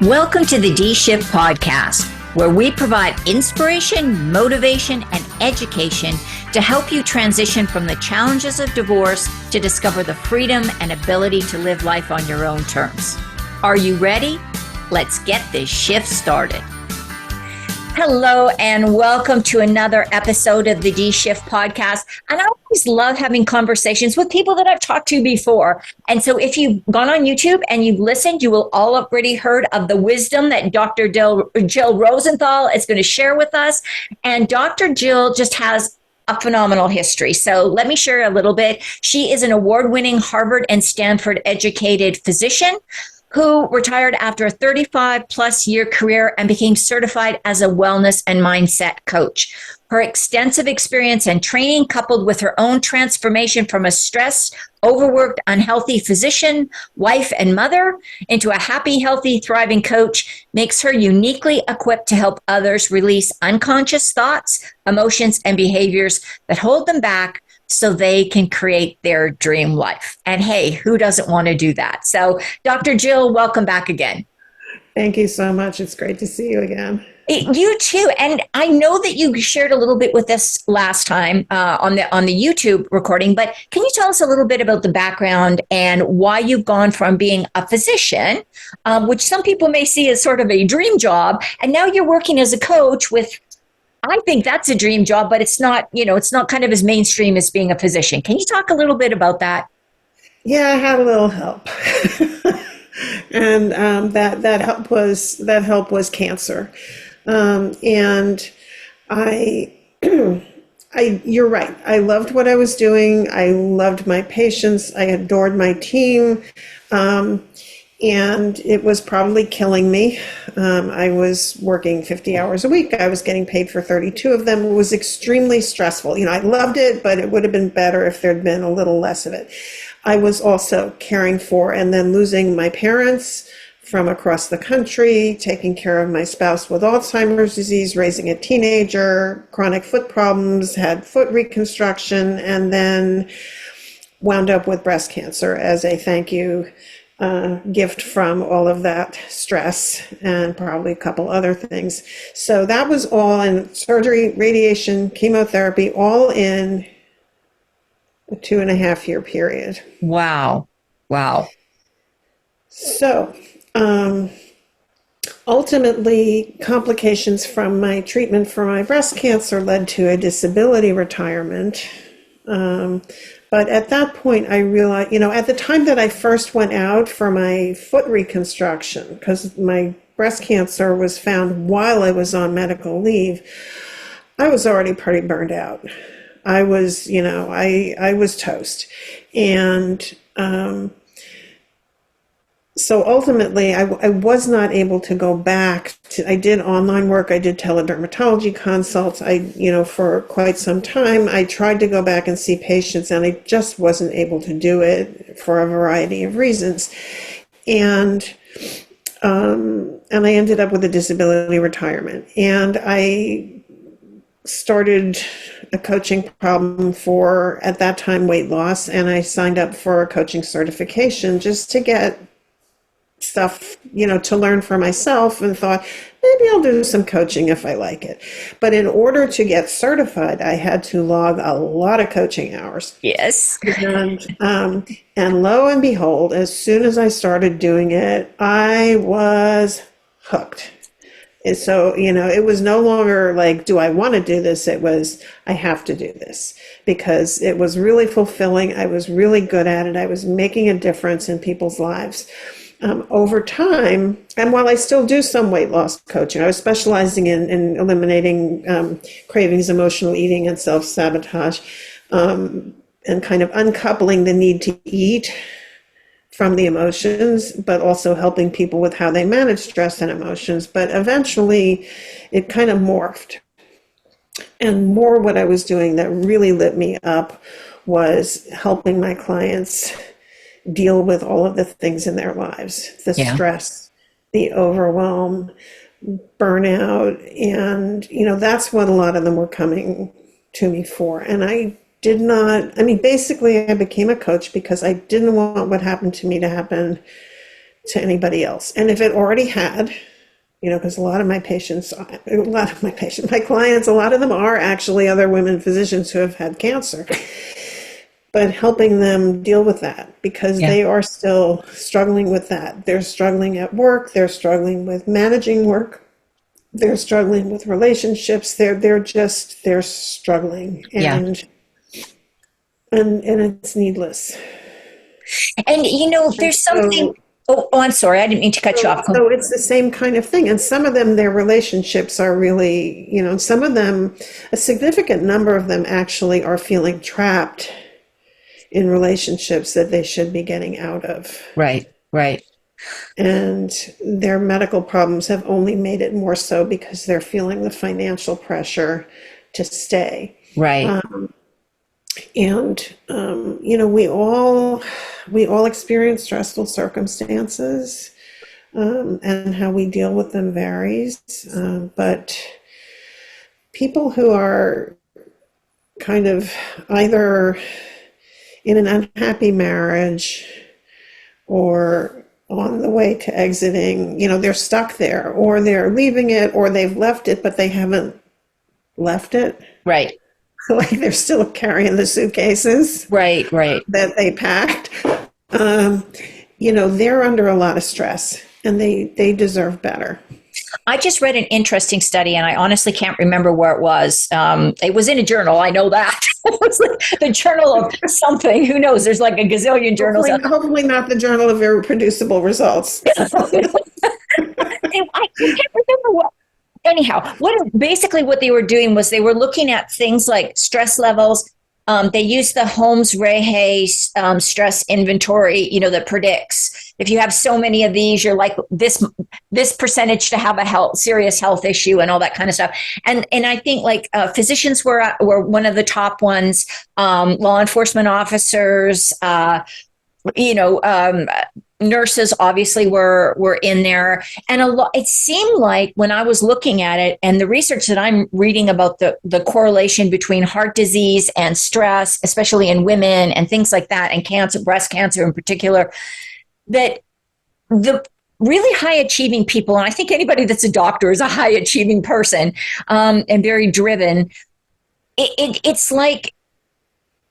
Welcome to the D-Shift podcast, where we provide inspiration, motivation, and education to help you transition from the challenges of divorce to discover the freedom and ability to live life on your own terms. Are you ready? Let's get this shift started. Hello, and welcome to another episode of the D-Shift podcast. And I always love having conversations with people that I've talked to before. And so if you've gone on YouTube and you've listened, you will all have already heard of the wisdom that Dr. Jill Rosenthal is going to share with us. And Dr. Jill just has a phenomenal history. So let me share a little bit. She is an award-winning Harvard and Stanford educated physician who retired after a 35-plus year career and became certified as a wellness and mindset coach. Her extensive experience and training, coupled with her own transformation from a stressed, overworked, unhealthy physician, wife, and mother into a happy, healthy, thriving coach, makes her uniquely equipped to help others release unconscious thoughts, emotions, and behaviors that hold them back so they can create their dream life. And hey, who doesn't want to do that? So, Dr. Jill, welcome back again. Thank you so much. It's great to see you again. You too. And I know that you shared a little bit with us last time on the YouTube recording, but can you tell us a little bit about the background and why you've gone from being a physician, which some people may see as sort of a dream job, and now you're working as a coach with, I think that's a dream job, but it's not, it's not kind of as mainstream as being a physician. Can you talk a little bit about that? Yeah, I had a little help. And that help was cancer. And you're right. I loved what I was doing. I loved my patients. I adored my team. And it was probably killing me. I was working 50 hours a week. I was getting paid for 32 of them. It was extremely stressful. I loved it, but it would have been better if there'd been a little less of it. I was also caring for and then losing my parents from across the country, taking care of my spouse with Alzheimer's disease, raising a teenager, chronic foot problems, had foot reconstruction, and then wound up with breast cancer as a thank you gift from all of that stress and probably a couple other things. So that was all in surgery, radiation, chemotherapy, all in a 2.5-year period. Wow. So ultimately, complications from my treatment for my breast cancer led to a disability retirement. But at that point, I realized, at the time that I first went out for my foot reconstruction, because my breast cancer was found while I was on medical leave, I was already pretty burned out. I was, I was toast. And so ultimately, I was not able to go back I did online work. I did teledermatology consults. For quite some time, I tried to go back and see patients, and I just wasn't able to do it for a variety of reasons. And I ended up with a disability retirement. And I started a coaching problem for, at that time, weight loss. And I signed up for a coaching certification just to get stuff, to learn for myself, and thought, maybe I'll do some coaching if I like it. But in order to get certified, I had to log a lot of coaching hours. Yes. And lo and behold, as soon as I started doing it, I was hooked. And so, it was no longer like, do I want to do this? It was, I have to do this, because it was really fulfilling. I was really good at it. I was making a difference in people's lives. Over time, and while I still do some weight loss coaching, I was specializing in eliminating cravings, emotional eating, and self-sabotage, and kind of uncoupling the need to eat from the emotions, but also helping people with how they manage stress and emotions. But eventually, it kind of morphed. And more what I was doing that really lit me up was helping my clients deal with all of the things in their lives, the stress, the overwhelm, burnout. And, that's what a lot of them were coming to me for. And I did not, basically I became a coach because I didn't want what happened to me to happen to anybody else. And if it already had, because a lot of my clients, a lot of them are actually other women physicians who have had cancer, but helping them deal with that because they are still struggling with that. They're struggling at work. They're struggling with managing work. They're struggling with relationships. They're struggling, and it's needless. And there's something. Oh, I'm sorry. I didn't mean to cut you off. So it's the same kind of thing. And some of them, their relationships are really, some of them, a significant number of them actually are feeling trapped in relationships that they should be getting out of. Right. And their medical problems have only made it more so because they're feeling the financial pressure to stay. Right. We all experience stressful circumstances, and how we deal with them varies. But people who are kind of either in an unhappy marriage or on the way to exiting, they're stuck there, or they're leaving it, or they've left it, but they haven't left it. Right. Like they're still carrying the suitcases. Right. That they packed. They're under a lot of stress, and they deserve better. I just read an interesting study, and I honestly can't remember where it was. It was in a journal. I know that. It was like the journal of something. Who knows? There's like a gazillion journals. Hopefully not the Journal of Irreproducible Results. I can't remember what. Anyhow, basically what they were doing was they were looking at things like stress levels. They used the Holmes-Rahe stress inventory, that predicts if you have so many of these, you're like this percentage to have a serious health issue and all that kind of stuff. And I think like physicians were one of the top ones, law enforcement officers, nurses obviously were in there, and it seemed like when I was looking at it and the research that I'm reading about the correlation between heart disease and stress, especially in women and things like that, and cancer, breast cancer in particular, that the really high achieving people, and I think anybody that's a doctor is a high achieving person, and very driven. It's like,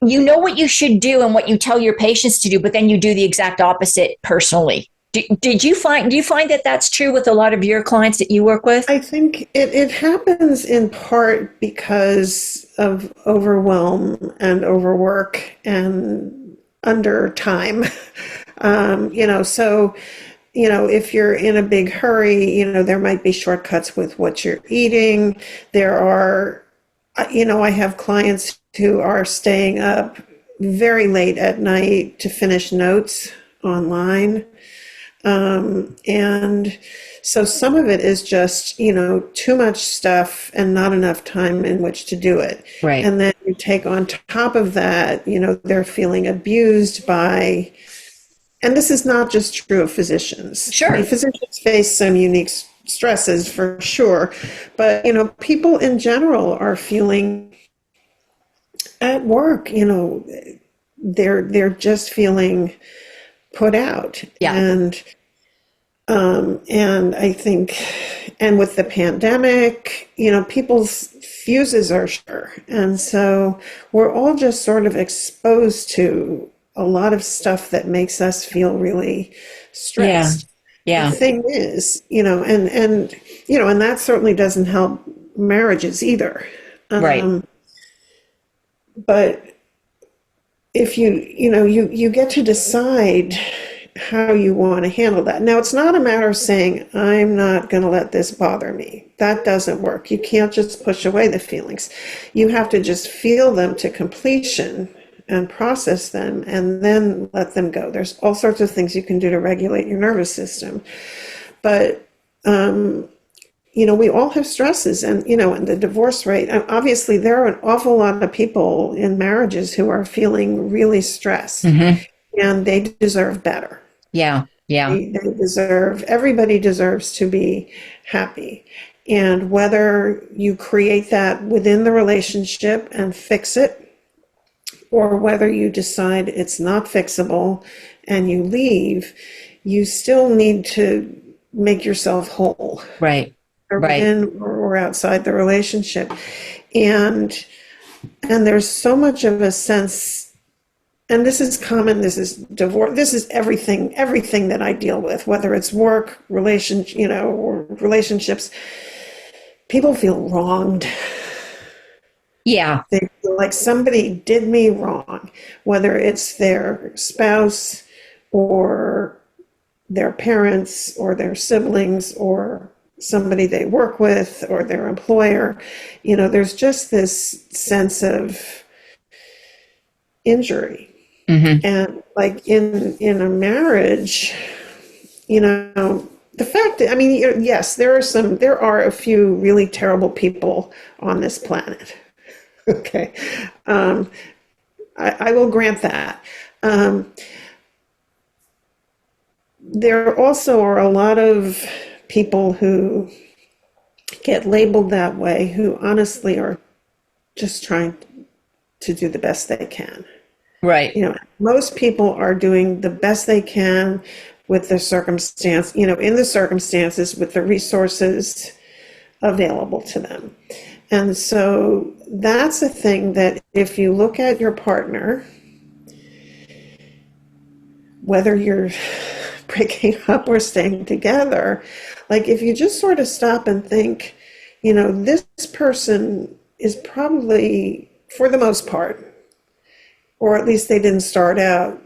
what you should do and what you tell your patients to do, but then you do the exact opposite personally. Do you find that that's true with a lot of your clients that you work with? I think it happens in part because of overwhelm and overwork and under time. If you're in a big hurry, there might be shortcuts with what you're eating. There are, I have clients who are staying up very late at night to finish notes online. And so some of it is just, too much stuff and not enough time in which to do it. Right. And then you take on top of that, they're feeling abused by, and this is not just true of physicians. Sure. I mean, physicians face some unique stresses for sure, but, people in general are feeling at work, they're just feeling put out. Yeah. And I think, and with the pandemic, people's fuses are short. And so we're all just sort of exposed to a lot of stuff that makes us feel really stressed. Yeah. The thing is, and that certainly doesn't help marriages either. Right. But if you get to decide how you want to handle that. Now, it's not a matter of saying, I'm not going to let this bother me. That doesn't work. You can't just push away the feelings. You have to just feel them to completion and process them and then let them go. There's all sorts of things you can do to regulate your nervous system. But we all have stresses, and and the divorce rate, obviously there are an awful lot of people in marriages who are feeling really stressed, and they deserve better. Yeah. Everybody deserves to be happy. And whether you create that within the relationship and fix it, or whether you decide it's not fixable and you leave, you still need to make yourself whole, Right. or Right. within or outside the relationship. And there's so much of a sense, and this is common, this is divorce, this is everything that I deal with, whether it's work, or relationships. People feel wronged. Yeah. They feel like somebody did me wrong, whether it's their spouse or their parents or their siblings or somebody they work with or their employer. There's just this sense of injury. Mm-hmm. And like in a marriage, the fact that, yes, there are a few really terrible people on this planet. Okay. I will grant that. There also are a lot of people who get labeled that way who honestly are just trying to do the best they can. Right. Most people are doing the best they can with the circumstance, in the circumstances with the resources available to them. And so that's a thing that if you look at your partner, whether you're breaking up or staying together, like if you just sort of stop and think, this person is probably, for the most part, or at least they didn't start out,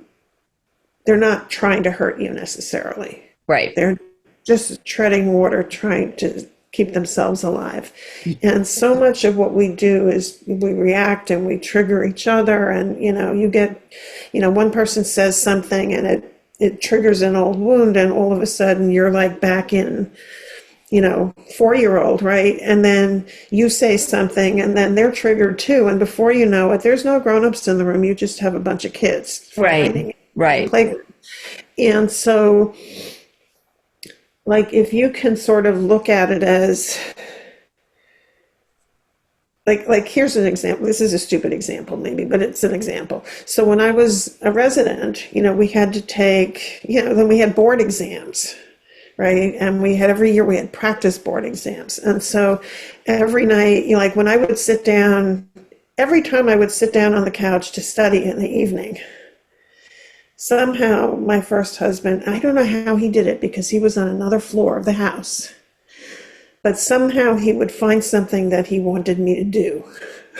they're not trying to hurt you necessarily. Right. They're just treading water, trying to keep themselves alive. And so much of what we do is we react and we trigger each other. And, you get, one person says something and it triggers an old wound, and all of a sudden you're like back in, 4-year-old, right? And then you say something and then they're triggered too. And before you know it, there's no grown-ups in the room. You just have a bunch of kids. Right. Right. And so, like, if you can sort of look at it as, like here's an example. This is a stupid example maybe, but it's an example. So when I was a resident, we had to take, then we had board exams, right? And every year we had practice board exams. And so every night, like when I would sit down, every time I would sit down on the couch to study in the evening, somehow my first husband, I don't know how he did it because he was on another floor of the house, but somehow he would find something that he wanted me to do.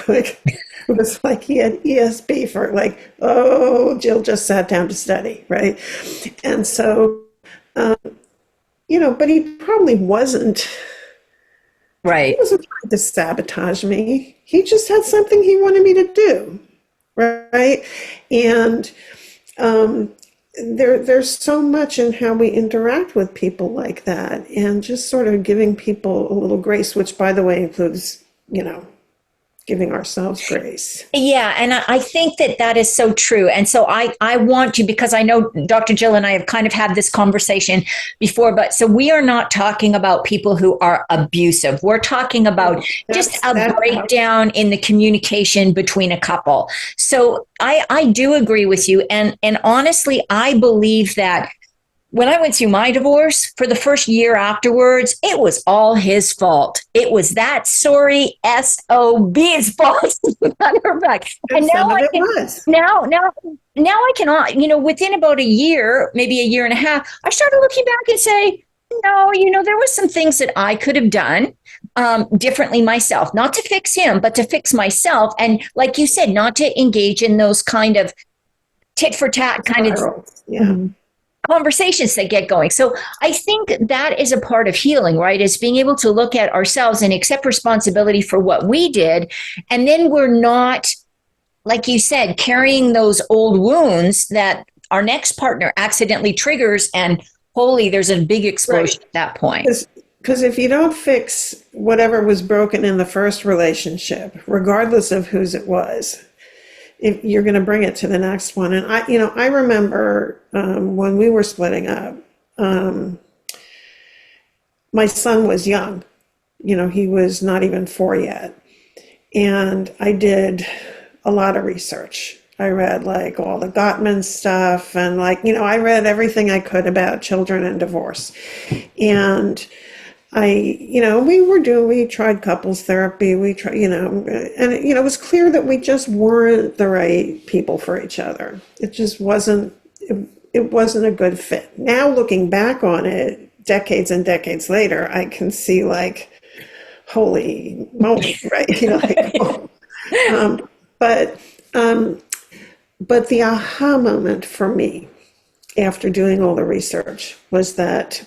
Like, it was like he had ESP for like, oh, Jill just sat down to study, right? And so, but he probably wasn't. Right. He wasn't trying to sabotage me. He just had something he wanted me to do, right? And there's so much in how we interact with people like that, and just sort of giving people a little grace, which, by the way, includes, giving ourselves grace. Yeah, and I think that is so true. And so I want to, because I know Dr. Jill and I have kind of had this conversation before, but so we are not talking about people who are abusive. We're talking about just a breakdown in the communication between a couple. So I do agree with you. And honestly, I believe that when I went through my divorce, for the first year afterwards, it was all his fault. It was that sorry SOB's fault. And now I can, now I can, within about a year, maybe a year and a half, I started looking back and say, no, there was some things that I could have done differently myself, not to fix him, but to fix myself. And like you said, not to engage in those kind of tit for tat kind of conversations that get going. So I think that is a part of healing, right? Is being able to look at ourselves and accept responsibility for what we did. And then we're not, like you said, carrying those old wounds that our next partner accidentally triggers, and holy, there's a big explosion at that point. Because if you don't fix whatever was broken in the first relationship, regardless of whose it was, if you're going to bring it to the next one. And I remember when we were splitting up, my son was young. He was not even 4 yet. And I did a lot of research. I read like all the Gottman stuff and like, I read everything I could about children and divorce. And we tried couples therapy. We tried, and it was clear that we just weren't the right people for each other. It just it wasn't a good fit. Now looking back on it, decades and decades later, I can see like, holy moly, right? Um, but, but the aha moment for me after doing all the research was that,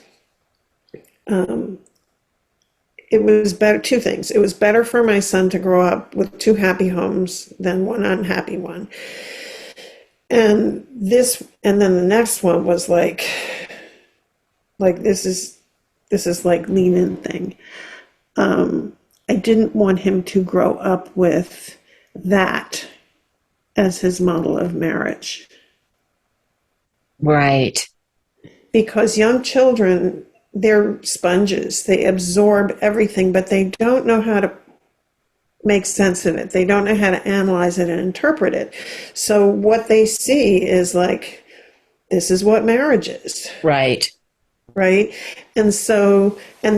it was better, two things. It was better for my son to grow up with two happy homes than one unhappy one. And then the next one was like this is like lean in thing. I didn't want him to grow up with that as his model of marriage. Right. Because young children, they're sponges. They absorb everything, but they don't know how to make sense of it. They don't know how to analyze it and interpret it. So what they see is like, this is what marriage is. Right. Right. And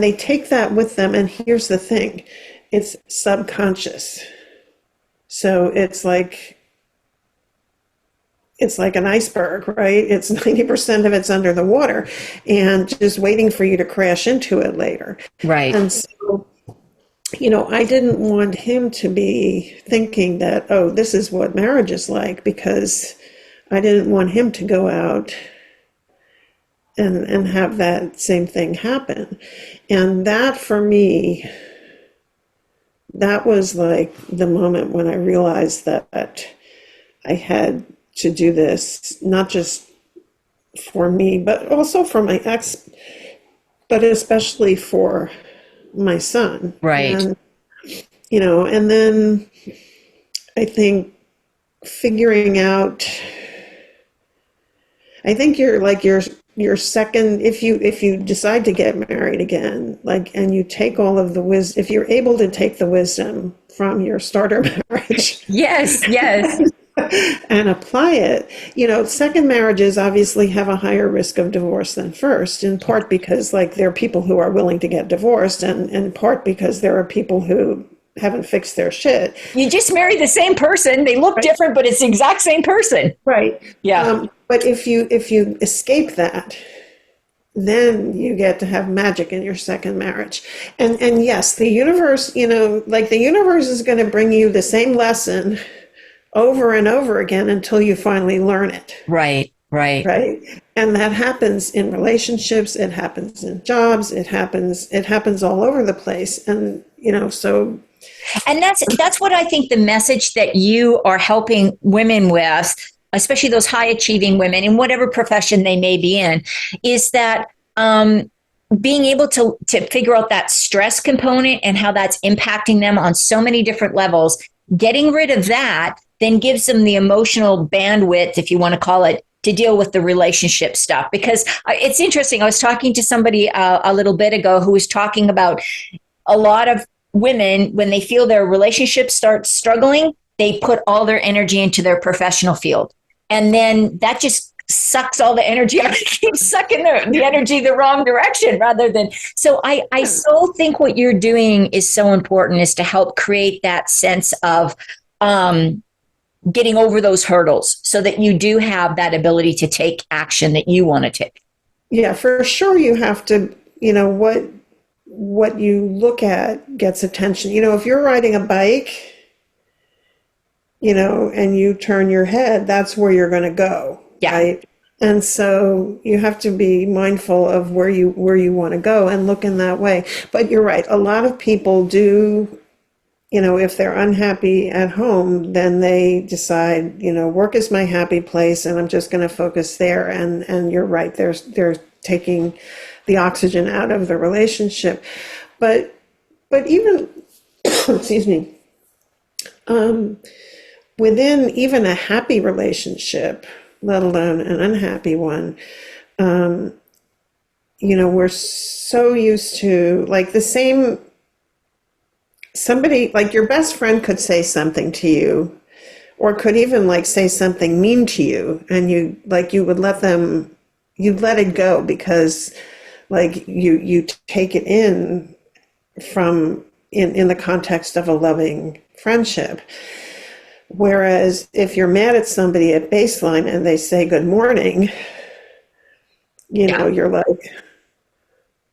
they take that with them. And here's the thing, it's subconscious. So it's like an iceberg, right? It's 90% of it's under the water and just waiting for you to crash into it later. Right. And so, I didn't want him to be thinking that, oh, this is what marriage is like, because I didn't want him to go out and have that same thing happen. And that for me, that was like the moment when I realized that I had to do this, not just for me, but also for my ex, but especially for my son. Right. And, and then I think figuring out, I think your second, if you decide to get married again, like, and you take all of the wisdom, if you're able to take the wisdom from your starter marriage. Yes. And apply it. Second marriages obviously have a higher risk of divorce than first, in part because like there are people who are willing to get divorced, and in part because there are people who haven't fixed their shit. You just marry the same person. They look different, but it's the exact same person. Right. Yeah. But if you escape that, then you get to have magic in your second marriage. And yes, the universe, the universe is going to bring you the same lesson over and over again until you finally learn it. Right. And that happens in relationships, it happens in jobs, it happens all over the place. And, so. And that's what I think the message that you are helping women with, especially those high achieving women in whatever profession they may be in, is that being able to figure out that stress component and how that's impacting them on so many different levels, getting rid of that then gives them the emotional bandwidth, if you want to call it, to deal with the relationship stuff. Because it's interesting. I was talking to somebody a little bit ago who was talking about a lot of women, when they feel their relationship starts struggling, they put all their energy into their professional field. And then that just sucks all the energy out. It keeps sucking the energy the wrong direction rather than. So I so think what you're doing is so important, is to help create that sense of getting over those hurdles so that you do have that ability to take action that you want to take. Yeah, for sure. You have to, what you look at gets attention. If you're riding a bike, and you turn your head, that's where you're going to go. Yeah. Right. And so you have to be mindful of where you want to go and look in that way. But you're right. A lot of people do, if they're unhappy at home, then they decide, work is my happy place and I'm just going to focus there. And you're right. They're taking the oxygen out of the relationship. But even, excuse me, within even a happy relationship, let alone an unhappy one, we're so used to like the same, somebody like your best friend could say something to you, or could even like say something mean to you, and you would let them, you'd let it go because like you take it in from in the context of a loving friendship. Whereas if you're mad at somebody at baseline and they say good morning, you're like,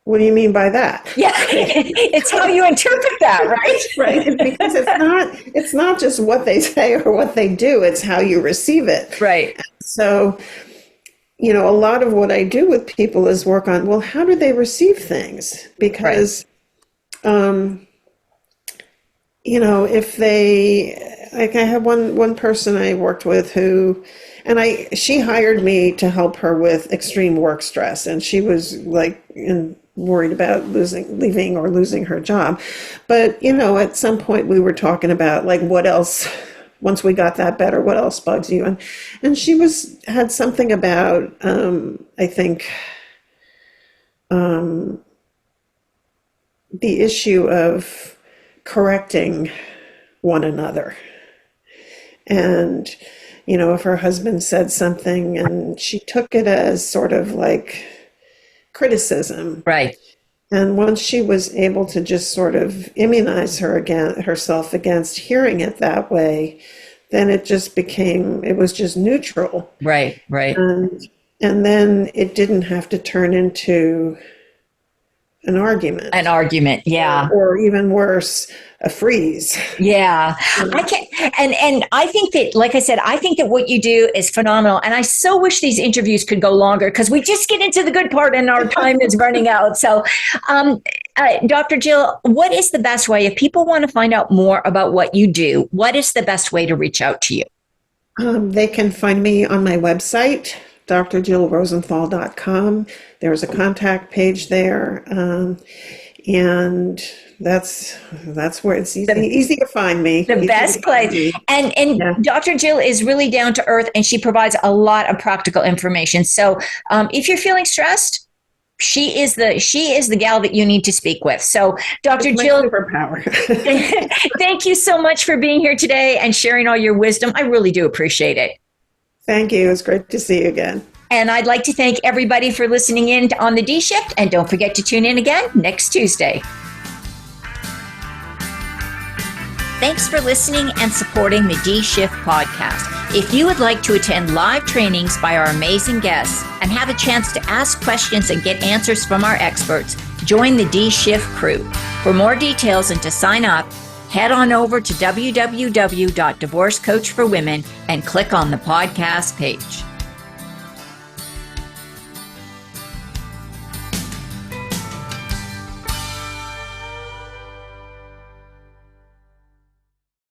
what do you mean by that? Yeah, it's how you interpret that, right? Right, because it's not just what they say or what they do, it's how you receive it. Right. So, a lot of what I do with people is work on, well, how do they receive things? Because, if they, like I have one person I worked with who, she hired me to help her with extreme work stress, and she was like worried about leaving or losing her job. But, at some point we were talking about like what else, once we got that better, what else bugs you? And she had something about, I think, the issue of correcting one another. And, if her husband said something and she took it as sort of like criticism. Right. And once she was able to just sort of immunize herself against hearing it that way, then it was just neutral. Right. Right. And then it didn't have to turn into an argument. An argument, yeah. Or even worse, a freeze. Yeah. I can't, and I think that, like I said, I think that what you do is phenomenal. And I so wish these interviews could go longer because we just get into the good part and our time is running out. So, Dr. Jill, what is the best way, if people want to find out more about what you do, what is the best way to reach out to you? They can find me on my website, drjillrosenthal.com. There's a contact page there. And that's where it's easy to find me. The best place. And yeah. Dr. Jill is really down to earth, and she provides a lot of practical information. So if you're feeling stressed, she is the gal that you need to speak with. So Dr. Jill, superpower. Thank you so much for being here today and sharing all your wisdom. I really do appreciate it. Thank you. It's great to see you again. And I'd like to thank everybody for listening in on the D Shift. And don't forget to tune in again next Tuesday. Thanks for listening and supporting the D Shift podcast. If you would like to attend live trainings by our amazing guests and have a chance to ask questions and get answers from our experts, join the D Shift crew. For more details and to sign up, head on over to www.divorcecoachforwomen and click on the podcast page.